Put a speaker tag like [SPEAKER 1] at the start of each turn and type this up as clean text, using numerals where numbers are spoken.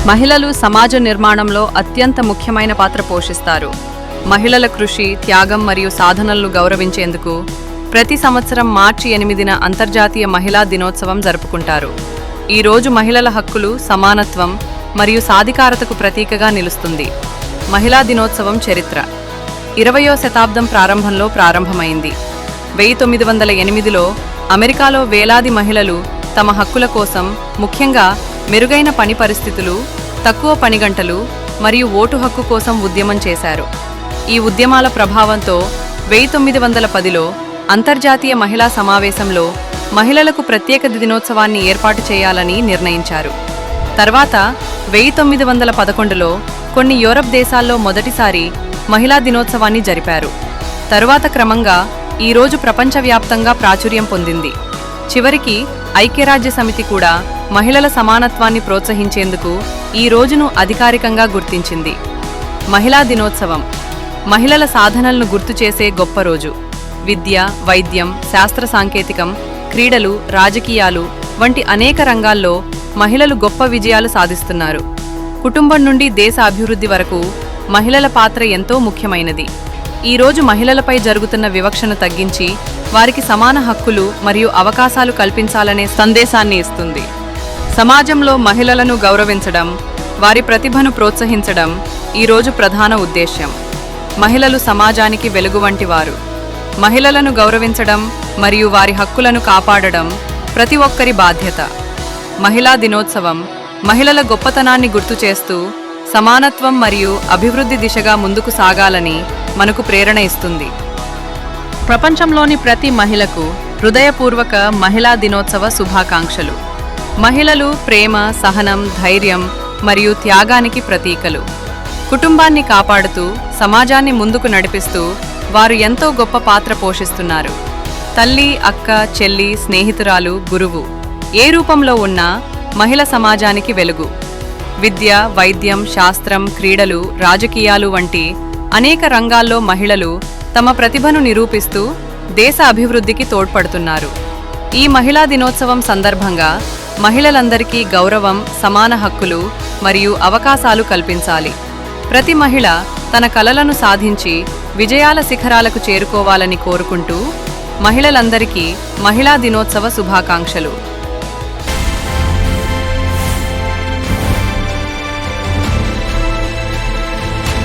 [SPEAKER 1] మహిళలు సమాజ నిర్మాణంలో అత్యంత ముఖ్యమైన పాత్ర పోషిస్తారు. మహిళల కృషి, త్యాగం మరియు సాధనలను గౌరవించేందుకు ప్రతి సంవత్సరం మార్చి 8న అంతర్జాతీయ మహిళా దినోత్సవం జరుపుకుంటారు. ఈ రోజు మహిళల హక్కులు, సమానత్వం మరియు సాధికారతకు ప్రతీకగా నిలుస్తుంది. మహిళా దినోత్సవం చరిత్ర 20వ శతాబ్దం ప్రారంభంలో ప్రారంభమైంది. 1908లో అమెరికాలో వేలాది మహిళలు తమ హక్కుల కోసం, ముఖ్యంగా మెరుగైన పని పరిస్థితులు, తక్కువ పని గంటలు మరియు ఓటు హక్కు కోసం ఉద్యమం చేశారు. ఈ ఉద్యమాల ప్రభావంతో 1910లో అంతర్జాతీయ మహిళా సమావేశంలో మహిళలకు ప్రత్యేక దినోత్సవాన్ని ఏర్పాటు చేయాలని నిర్ణయించారు. తర్వాత 1911లో కొన్ని యూరప్ దేశాల్లో మొదటిసారి మహిళా దినోత్సవాన్ని జరిపారు. తరువాత క్రమంగా ఈ రోజు ప్రపంచవ్యాప్తంగా ప్రాచుర్యం పొందింది. చివరికి ఐక్యరాజ్య సమితి కూడా మహిళల సమానత్వాన్ని ప్రోత్సహించేందుకు ఈ రోజును అధికారికంగా గుర్తించింది. మహిళా దినోత్సవం మహిళల సాధనలను గుర్తుచేసే గొప్ప రోజు. విద్య, వైద్యం, శాస్త్ర సాంకేతికం, క్రీడలు, రాజకీయాలు వంటి అనేక రంగాల్లో మహిళలు గొప్ప విజయాలు సాధిస్తున్నారు. కుటుంబం నుండి దేశ అభివృద్ధి వరకు మహిళల పాత్ర ఎంతో ముఖ్యమైనది. ఈ రోజు మహిళలపై జరుగుతున్న వివక్షను తగ్గించి వారికి సమాన హక్కులు మరియు అవకాశాలు కల్పించాలనే సందేశాన్ని ఇస్తుంది. సమాజంలో మహిళలను గౌరవించడం, వారి ప్రతిభను ప్రోత్సహించడం ఈ రోజు ప్రధాన ఉద్దేశ్యం. మహిళలు సమాజానికి వెలుగు వంటి వారు. మహిళలను గౌరవించడం మరియు వారి హక్కులను కాపాడడం ప్రతి ఒక్కరి బాధ్యత. మహిళా దినోత్సవం మహిళల గొప్పతనాన్ని గుర్తు చేస్తూ సమానత్వం మరియు అభివృద్ధి దిశగా ముందుకు సాగాలని మనకు ప్రేరణ ఇస్తుంది. ప్రపంచంలోని ప్రతి మహిళకు హృదయపూర్వక మహిళా దినోత్సవ శుభాకాంక్షలు. మహిళలు ప్రేమ, సహనం, ధైర్యం మరియు త్యాగానికి ప్రతీకలు. కుటుంబాన్ని కాపాడుతూ సమాజాన్ని ముందుకు నడిపిస్తూ వారు ఎంతో గొప్ప పాత్ర పోషిస్తున్నారు. తల్లి, అక్క, చెల్లి, స్నేహితురాలు, గురువు ఏ రూపంలో ఉన్నా మహిళ సమాజానికి వెలుగు. విద్య, వైద్యం, శాస్త్రం, క్రీడలు, రాజకీయాలు వంటి అనేక రంగాల్లో మహిళలు తమ ప్రతిభను నిరూపిస్తూ దేశ అభివృద్ధికి తోడ్పడుతున్నారు. ఈ మహిళా దినోత్సవం సందర్భంగా మహిళలందరికీ గౌరవం, సమాన హక్కులు మరియు అవకాశాలు కల్పించాలి. ప్రతి మహిళ తన కలలను సాధించి విజయాల శిఖరాలకు చేరుకోవాలని కోరుకుంటూ మహిళలందరికీ మహిళా దినోత్సవ శుభాకాంక్షలు.